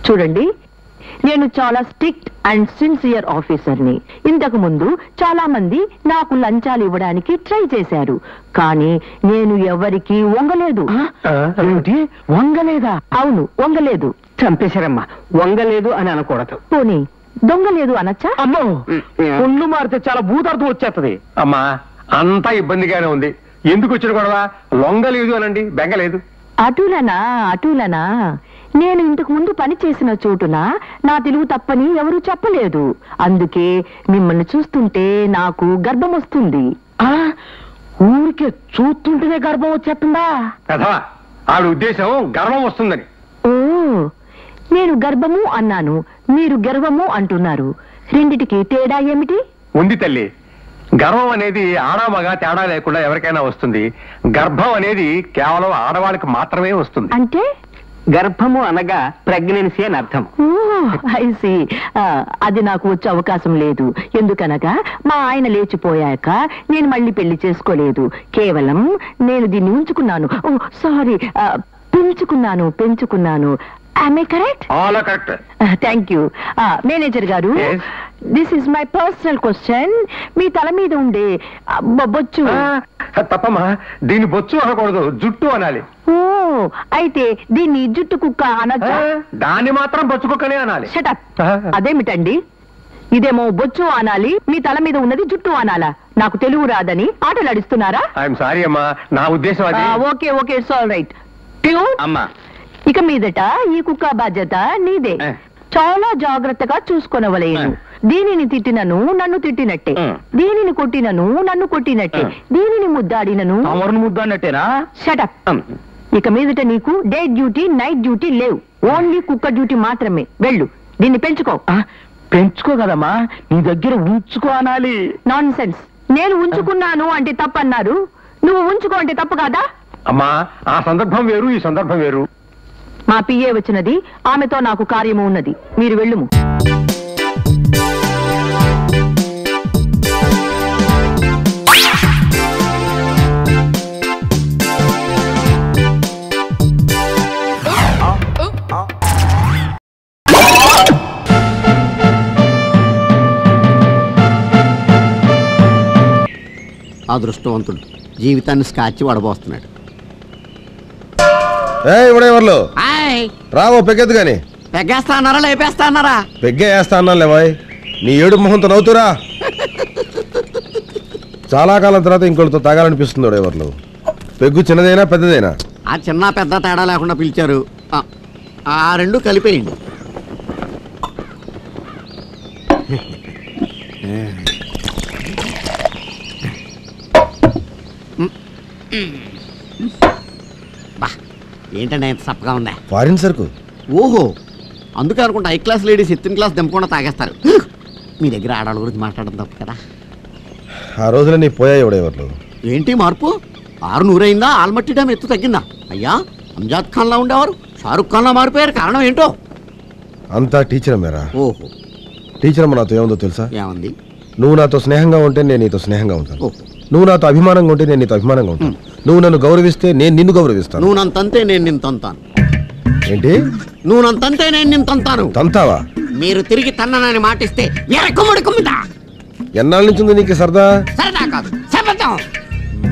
చూడండి, నేను చాలా స్ట్రిక్ట్ అండ్ సిన్సియర్ ఆఫీసర్ని. ఇంతకు ముందు చాలా మంది నాకు లంచాలు ఇవ్వడానికి ట్రై చేశారు, కానీ నేను ఎవరికి వంగలేదు. వంగలేదా? అవును, వంగలేదు. చంపేశారమ్మా. వంగలేదు అని అనకూడదు. పోనీ దొంగలేదు అనొచ్చా? అమ్మో, ఒళ్ళు మారితే చాలా భూతార్థం వచ్చేస్తుంది. అమ్మా, అంతా ఇబ్బందిగానే ఉంది. ఎందుకు వచ్చిన గొడవ? లొంగలేదు అనండి, బెంగలేదు. అటులనా నేను ఇంతకు ముందు పని చేసిన చోటున నా తెలుగు తప్పని ఎవరూ చెప్పలేదు. అందుకే మిమ్మల్ని చూస్తుంటే నాకు గర్భం వస్తుంది. ఊరికే చూస్తుంటేనే గర్భం వచ్చేస్తుందా? కదా ఆవిడ ఉద్దేశం గర్వం వస్తుందని. ఓ, నేను గర్భము అన్నాను, మీరు గర్వము అంటున్నారు. రెండిటికి తేడా ఏమిటి? ఉంది తల్లి. గర్వం అనేది ఆడమగ తేడా లేకుండా ఎవరికైనా వస్తుంది. గర్భం అనేది కేవలం ఆడవాళ్ళకి మాత్రమే వస్తుంది. అంటే గర్భము అనగా ప్రెగ్నెన్సీ అని అర్థం. ఐసి, అది నాకు వచ్చే అవకాశం లేదు. ఎందుకనగా మా ఆయన లేచిపోయాక నేను మళ్ళీ పెళ్లి చేసుకోలేదు. కేవలం నేను దీన్ని ఉంచుకున్నాను. సారీ, పెంచుకున్నాను. Am I correct? All correct. Thank you. Manager గారు, this is my personal question. మీ తల మీద ఉండే బొచ్చు. తప్పమ్మా, దీన్ని బొచ్చు అనకూడదు, జుట్టు అనాలి. ఓ, అయితే దీన్ని జుట్టు కుక్క అనొచ్చా? దాన్ని మాత్రం బొచ్చు కుక్కనే అనాలి. షటప్. అదేమిటండి? ఇదేమో బొచ్చు అనాలి, మీ తల మీద ఉన్నది జుట్టు అనాలా? నాకు తెలుగు రాదని ఆటలాడిస్తున్నారా? ఐఎమ్ సారీ అమ్మా, నా ఉద్దేశం అది. Okay, it's all right. అమ్మా, ఇక మీదట ఈ కుక్క బాధ్యత నీదే. చాలా జాగ్రత్తగా చూసుకొనవలేను. దీనిని తిట్టినను నన్ను తిట్టినట్టే, దీనిని కొట్టినను నన్ను కొట్టినట్టే, దీనిని ముద్దాడినను ముద్దాడినట్టేనా? షటప్. ఇక మీదట నీకు డే డ్యూటీ, నైట్ డ్యూటీ లేవు. ఓన్లీ కుక్క డ్యూటీ మాత్రమే. వెళ్ళు, దీన్ని పెంచుకో. పెంచుకో కదమ్మా, నీ దగ్గర ఉంచుకో అనాలి. Non sense. నేను ఉంచుకున్నాను అంటే తప్పన్నారు, నువ్వు ఉంచుకో అంటే తప్పు కాదా? అమ్మా, ఆ సందర్భం వేరు, ఈ సందర్భం వేరు. మా పిఏ వచ్చినది, ఆమెతో నాకు కార్యము ఉన్నది. మీరు వెళ్ళుము. అదృష్టవంతుడు జీవితాన్ని స్కాచ్ వడబోస్తున్నాడు. ఇవిడెవర్లు రావో పెగ్గెద్దు గాని. పెగ్గేస్తా అన్నారా లేపేస్తా అన్నారా? పెగ్గే వేస్తా అన్నా లేవాయ్. నీ ఏడు మొహంతో నవ్వుతురా. చాలా కాలం తర్వాత ఇంకోటితో తాగాలనిపిస్తుంది. ఎవరు పెగ్గు చిన్నదైనా పెద్దదైనా? ఆ చిన్న పెద్ద తేడా లేకుండా పిలిచారు. ఆ రెండు కలిపేయండి. ఏంటంటే ఎంత సప్పగా ఉందా? ఫారిన్ సరుకు. ఓహో, అందుకే అనుకుంటా హై క్లాస్ లేడీస్ ఎత్తిన క్లాస్ దింపకుండా తాగేస్తారు. మీ దగ్గర ఆడవాళ్ళ గురించి మాట్లాడడం తప్పు కదా. ఆ రోజున నీ పోయా ఎవడెవర్లు? ఏంటి మార్పు? 600 అయిందా? ఆల్మట్టి డ్యామ్ ఎత్తు తగ్గిందా? అయ్యా, అంజాద్ ఖాన్లా ఉండేవారు షారుఖ్ ఖాన్లా మారిపోయారు. కారణం ఏంటో? అంతా టీచర్ మేరా. ఓహో, టీచర్ అమ్మ నాతో ఏముందో తెలుసా? ఏమంది? నువ్వు నాతో స్నేహంగా ఉంటే నేను నీతో స్నేహంగా ఉంటాను. నువ్వు నాతో అభిమానంగా ఉంటే నేను నీతో అభిమానంగా ఉంటాను. నువ్వు నన్ను గౌరవిస్తే నేను నిన్ను గౌరవిస్తాను. నువ్వు నన్ను తంతే నేను నిన్ను తంతాను. ఏంటి? నువ్వు నన్ను తంతే నేను నిన్ను తంతాను. తంతావా? మీరు తిరిగి తన్ననని మాటిస్తే ఎరకుముడుకుముదా. ఎన్నాళ్ళ నుంచి ఉంది నీకు సరదా? సరదా కాదు, శపథం.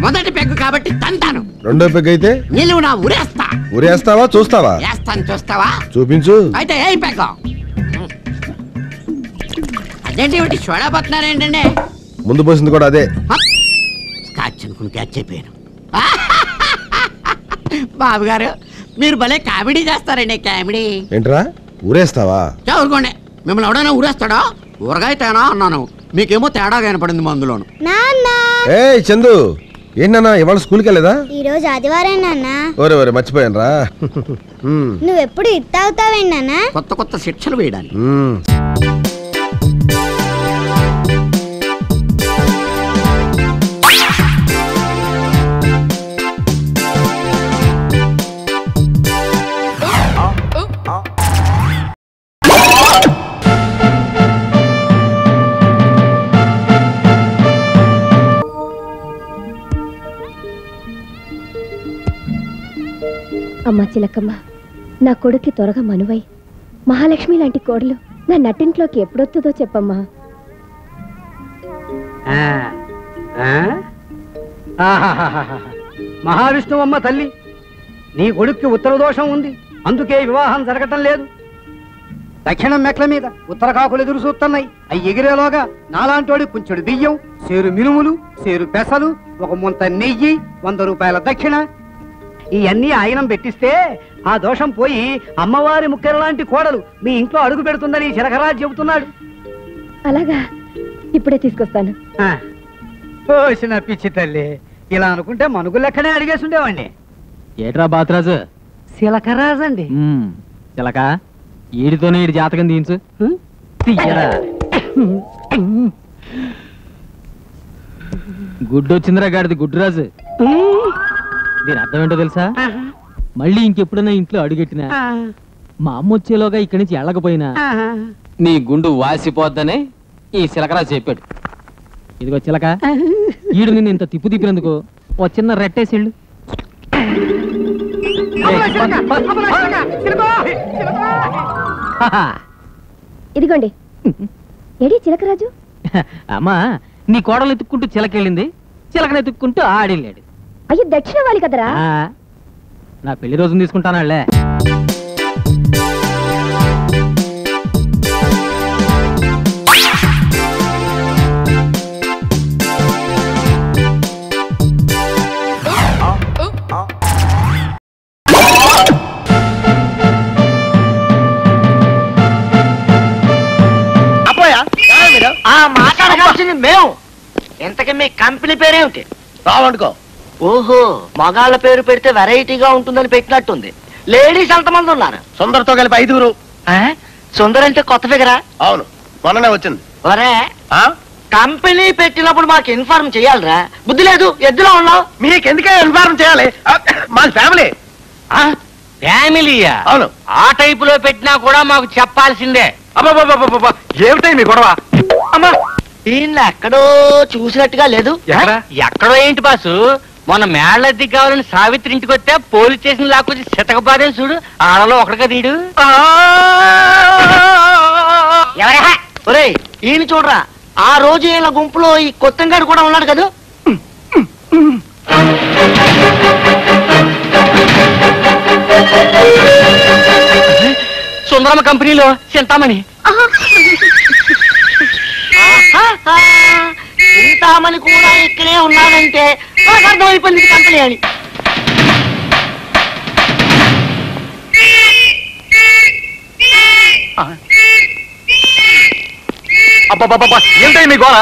మొదటి పెగ్గు కాబట్టి తంతాను. రెండో పెగ్గు అయితే నిలువు నా ఉరేస్తా. ఉరేస్తావా? చూస్తావా? వేస్తాను, చూస్తావా? చూపించు. అయితే ఏ పెగ్గు? అదేంటి ఒకటి చూడబోతున్నారేంటండి? ముందు పోసింది కూడా అదే. స్కాచ్ అనుకుని క్యాచ్ అయిపోయాను. బాబు గారు, మీరు భలే కామెడీ చేస్తారండి. కామెడీ ఏంట్రా? ఊరేస్తావా? చదువుకోండి. మిమ్మల్ని ఎవడైనా ఊరేస్తాడా? ఊరగాయ తేనా అన్నాను, మీకేమో తేడా కనపడింది మందులోను. ఏ చందు, ఏంటన్నా ఇవాళ స్కూల్కి వెళ్ళేదా? ఈ రోజు ఆదివారం నాన్న. ఓరే ఓరే మర్చిపోయాను రా. నువ్వెప్పుడు ఇత్తావుతావేంటి నాన్న? కొత్త కొత్త శిక్షలు వేయడానికి. అమ్మా చిలకమ్మ, నా కొడుక్కి త్వరగా మనువై మహాలక్ష్మి లాంటి కోడలు నా నట్టింట్లోకి ఎప్పుడొస్తుందో చెప్పమ్మా. మహావిష్ణువమ్మ తల్లి, నీ కొడుక్కి ఉత్తర దోషం ఉంది, అందుకే వివాహం జరగటం లేదు. దక్షిణం మెట్ల మీద ఉత్తర కాకులు ఎదురు చూస్తున్నాయి. అవి ఎగిరేలోగా నాలాంటోడి కుంచెడు బియ్యం, సేరు మినుములు, సేరు పెసలు, ఒక ముంత నెయ్యి, 100 రూపాయల దక్షిణ ఇవన్నీ ఆయనం పెట్టిస్తే ఆ దోషం పోయి అమ్మవారి ముక్కెర లాంటి కోడలు మీ ఇంట్లో అడుగు పెడుతుందని శరకరాజు చెబుతున్నాడు. అలాగా, ఇప్పుడే తీసుకొస్తాను. ఓసిన పిచ్చి తల్లి, ఇలా అనుకుంటే మనుగు లెక్కనే అడిగేసి ఉండేవాడిని. ఏట్రా బాతురాజు? శిలకరాజు అండి. చిలక, ఈడితోనే ఈడి జాతకం తీయించు. గుడ్డు వచ్చిందిరా గాడిది, గుడ్డురాజు. దీని అర్థం ఏంటో తెలుసా? మళ్ళీ ఇంకెప్పుడైనా ఇంట్లో అడుగెట్టినా, మా అమ్మ వచ్చేలోగా ఇక్కడి నుంచి వెళ్ళకపోయినా నీ గుండు వాసిపోద్దని ఈ చిలకరాజు చెప్పాడు. ఇదిగో చిలక, ఈడు నిన్ను ఇంత తిప్పు తిప్పినందుకు ఓ చిన్న రెట్టేసిళ్ళు. ఇదిగోండి. ఏడి చిలకరాజు? అమ్మా, నీ కోడలు ఎత్తుక్కుంటూ చిలకెళ్ళింది, చిలకను ఎత్తుక్కుంటూ ఆడిల్లాడు. అయ్యో, దక్షిణ వాలి కదరా. నా పెళ్లి రోజున తీసుకుంటానాళ్లే. మాట్లాడవలసింది మేము. ఇంతకీ మీ కంపెనీ పేరేమిటి? రావనుకో. ఓహో, మగాళ్ళ పేరు పెడితే వెరైటీగా ఉంటుందని పెట్టినట్టుంది. లేడీస్ ఎంతమంది ఉన్నారు? సుందరతో కలిపి 5. సుందర్ అంటే కొత్త ఫిగరా? అవును, మొన్ననే వచ్చింది. ఒరే, కంపెనీ పెట్టినప్పుడు మాకు ఇన్ఫార్మ్ చేయాలిరా. బుద్ధి లేదు, ఎద్దులో ఉన్నావు. మీకు ఎందుకే ఇన్ఫార్మ్ చేయాలి? మా ఫ్యామిలీ. ఫ్యామిలీయా? అవును. ఆ టైప్ లో పెట్టినా కూడా మాకు చెప్పాల్సిందే. అబ్బా, ఏమిటాయి మీ గొడవ? అమ్మా, ఈయన ఎక్కడో చూసినట్టుగా లేదు. ఎక్కడో ఏంటి బాసు? మొన్న మేళ్ళద్ది కావాలని సావిత్రి ఇంటికి వస్తే పోలీస్ స్టేషన్ లాక్కొచ్చి శతకబాదే చూడు. ఆడలో ఒకటిగా తీడు. ఒరే, ఈయన చూడరా, ఆ రోజు ఈయన గుంపులో ఈ కొత్తంగాడు కూడా ఉన్నాడు కదా. సుందరమ్మ కంపెనీలో చింతామణి. చింతామణి కూడా ఇక్కడే ఉన్నాడంటే నాకు అర్థమైపోయింది కంపెనీ అని. అబ్బా, ఏంటై మీ గోళ?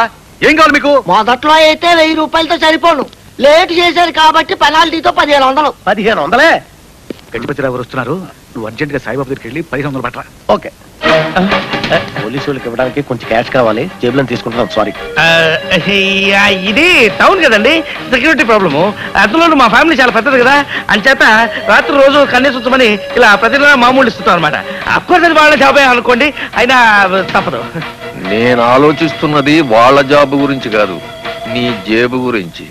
ఏం కావాలి మీకు? మొదట్లో అయితే 1000 రూపాయలతో సరిపోను. లేట్ చేశారు కాబట్టి పెనాల్టీతో 1500. 1500? గణపతి రావు వస్తున్నారు. నువ్వు అర్జెంట్ గా సాయిబాబు దగ్గరికి వెళ్ళి 1500 పట్టరా. ఓకే. పోలీసు వాళ్ళకి ఇవ్వడానికి కొంచెం క్యాష్ కావాలి, జేబులో తీసుకుంటున్నాం. సారీ. ఇది టౌన్ కదండి, సెక్యూరిటీ ప్రాబ్లము. అందులో మా ఫ్యామిలీ చాలా పెద్దది కదా, అంచేత రాత్రి రోజు కన్నేసి ఉంచమని ఇలా ప్రతి మామూలు ఇస్తుంటాం అనమాట. అఫ్కోర్స్ అది వాళ్ళ జాబే అనుకోండి, అయినా తప్పదు. నేను ఆలోచిస్తున్నది వాళ్ళ జాబ్ గురించి కాదు, నీ జేబు గురించి.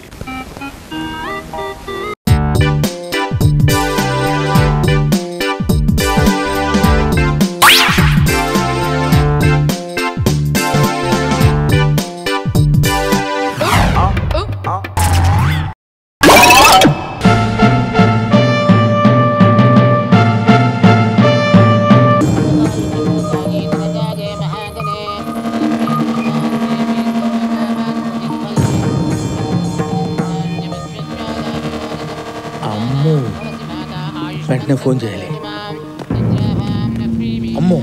వెంటనే ఫోన్ చేయాలి. అమ్మో,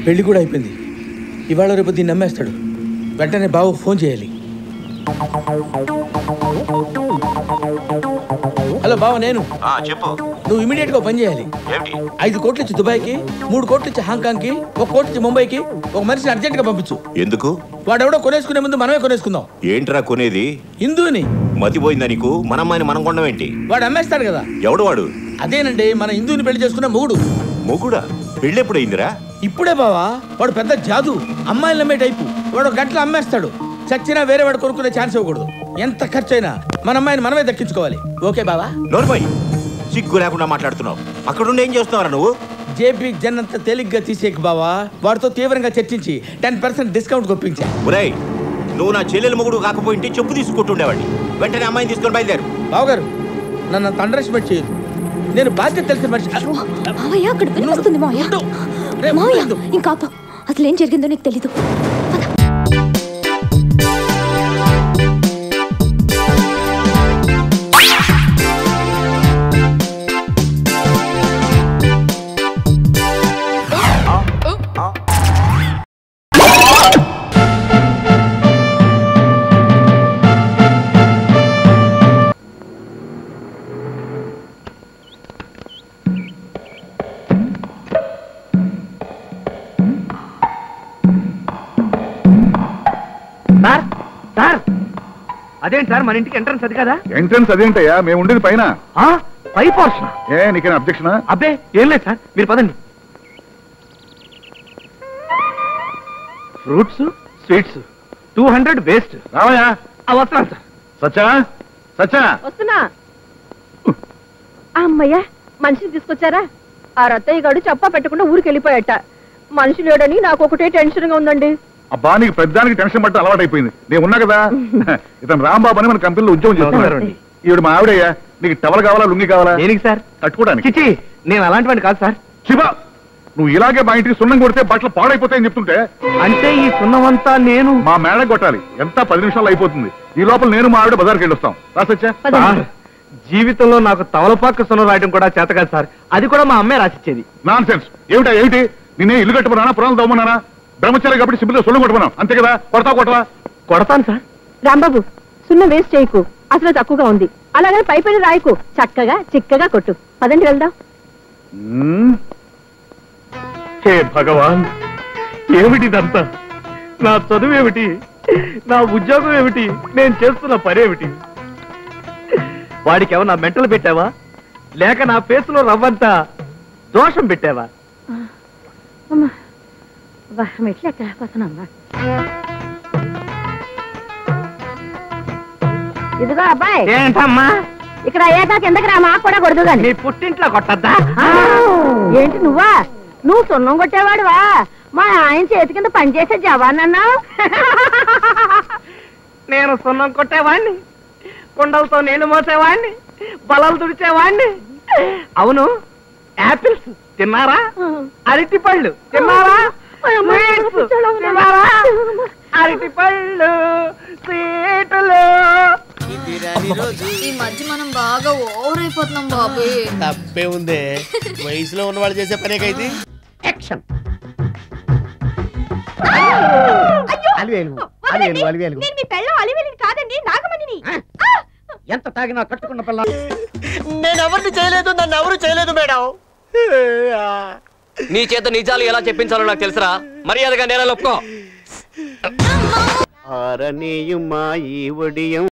పెళ్లి కూడా అయిపోయింది. ఇవాళ రేపు దీన్ని నమ్మేస్తాడు. వెంటనే బాబు ఫోన్ చేయాలి. హలో బావ, నేను. చెప్పు. నువ్వు ఇమీడియట్ గా పని చేయాలి. 5 కోట్లు ఇచ్చి దుబాయ్కి, 3 కోట్లు ఇచ్చి హాంకాంగ్ కి, 1 కోట్లు ఇచ్చి ముంబైకి ఒక మనిషిని అర్జెంట్ గా పంపించు. ఎందుకు? వాడెవడో కొనేసుకునే ముందు మనమే కొనేసుకుందాం. ఏంట్రా కొనేది? హిందూని. మతిపోయిందా నీకు? మన అమ్మాయిని మనం కొనడం ఏంటి? వాడు అమ్మేస్తాడు కదా. ఎవడు వాడు? అదేనండి, మన హిందూని పెళ్లి చేసుకున్న మొగుడు. మొగుడా? పెళ్లి ఎప్పుడైందిరా? ఇప్పుడే బావా. వాడు పెద్ద జాదు, అమ్మాయిలు నమ్మే టైపు. వాడు గంటలు అమ్మేస్తాడు. చచ్చినా వేరే వాడు కొనుక్కునే ఛాన్స్ ఇవ్వకూడదు. ఎంత ఖర్చు అయినా మన అమ్మాయిని మనమే దక్కించుకోవాలి. ఓకే బావా? నోర్మై, సిగ్గు లేకుండా మాట్లాడుతున్నావు. అక్కడుండి ఏం చేస్తున్నావురా నువ్వు? జేపీ జన్ అంత తేలిగ్గా తీసేకి బావా. వాడితో తీవ్రంగా చర్చించి 10% డిస్కౌంట్ కొప్పించా. ఒరేయ్, నువ్వు నా చెల్లెలు మొగుడు కాకపోయింటే చెప్పు తీసుకుంటుండేవాడిని. వెంటనే అమ్మాయిని తీసుకొని బయలుదేరు. బావగారు, నన్ను అంత అండర్ ఎస్టిమేట్ చేయదు. నేను బాధ్యత తెలిసిన మనిషి. అక్కడ వినిపిస్తుంది మావయ్య. మావయ్య ఇంకా అసలు ఏం జరిగిందో నీకు తెలీదు. అదేంటి సార్, మన ఇంటికి ఎంట్రన్స్ అది కదా? ఎంట్రన్స్ అదేంటయ్యా, మేము ఉండేది పైన. పై పోర్షన్. నీకేనా అబ్జెక్షన్? అబ్బే ఏం లేదు సార్, మీరు పదండి. Fruits sweets 200 waste. రావయ్యా. వస్తున్నాను సార్. సచ్చా సచ్చా వస్తున్నా. అమ్మయ్యా, మనిషిని తీసుకొచ్చారా? ఆ రత్తయ్య గారు చెప్పా పెట్టకుండా ఊరికి వెళ్ళిపోయాట. మనిషి లేడని నాకు ఒకటే టెన్షన్ గా ఉందండి. అబ్బా, నీకు పెద్దానికి టెన్షన్ పట్టు అలవాటు అయిపోయింది. నేను ఉన్నా కదా. ఇతను రాంబాబు అని మన కంపెనీలో ఉద్యోగం చేస్తున్నాడు. ఈవిడ మా ఆవిడయ్యా. నీకు టవల్ కావాలా, లుంగి కావాలా? దేనికి సార్? కట్టుకోవడానికి. చిచి, నేను అలాంటి వాడిని కాదు సార్. శివా, నువ్వు ఇలాగే మా ఇంటికి సున్నం కొడితే బట్టలు పాడైపోతాయని చెప్తుంటే. అంటే ఈ సున్నమంతా నేను మా మేడ కొట్టాలి. ఎంత 10 నిమిషాలు అయిపోతుంది. ఈ లోపల నేను మా ఆవిడ బజార్కి వెళ్ళొస్తాం. రాసొచ్చా? జీవితంలో నాకు తవలపాక సున్నం రాయడం కూడా చేత కాదు సార్. అది కూడా మా అమ్మే రాసిచ్చేది. Non sense. ఏమిటి నేనే ఇల్లు కట్టుకున్నానా, పురాణాలు తవ్వమన్నానా? బ్రహ్మచారి కాబట్టి సింపుల్గా సున్నం కొట్టుకున్నాం, అంతే కదా. కొడతావా? కొడతాను సార్. రాంబాబు, సున్నం వేస్ట్ చేయకు. అసలు తక్కువగా ఉంది. అలాగని పైపైన రాయకు. చక్కగా చిక్కగా కొట్టు. పదండి వెళ్దాం. హే భగవాన్, ఏమిటిదంతా? నా చదువు ఏమిటి, నా ఉద్యోగం ఏమిటి, నేను చేస్తున్న పనేమిటి? వాడికి ఏమన్నా మెంటలు పెట్టావా, లేక నా ఫేసులో రవ్వంతా దోషం పెట్టావా? ఇదిగో అబ్బాయి. ఏంటమ్మా? ఇక్కడ అయ్యాక కిందకి రా, మాకు కూడా కొడదు గాని. నీ పుట్టింట్లో కొట్టద్దా? ఏంటి నువ్వా? నువ్వు సున్నం కొట్టేవాడువా? మా ఆయన చేతి కింద పనిచేసే జవాన్ అన్నావు. నేను సున్నం కొట్టేవాణ్ణి, కుండలతో నీళ్లు మోసేవాణ్ణి, బలాలు తుడిచేవాణ్ణి. అవును, యాపిల్స్ తిన్నారా? అరటి పళ్ళు తిన్నారా? అరటి పళ్ళు, స్వీట్లు. ఈ మధ్య మనం బాగా ఓవర్ అయిపోతున్నాం బాబు. తప్పే ఉందే, వయసులో ఉన్నవాళ్ళు చేసే పనేకైతే. యాక్షన్. కాదండి, నాగమణిని. ఎంత తాగినా కట్టుకున్న పిల్ల. నేను ఎవరిని చేయలేదు, నన్ను ఎవరు చేయలేదు మేడం. నీ చేత నిజాలు ఎలా చెప్పించాలో నాకు తెలుసురా. మర్యాదగా నేల ఒప్పుకో. ఆరనీయుమా ఈ ఒడియం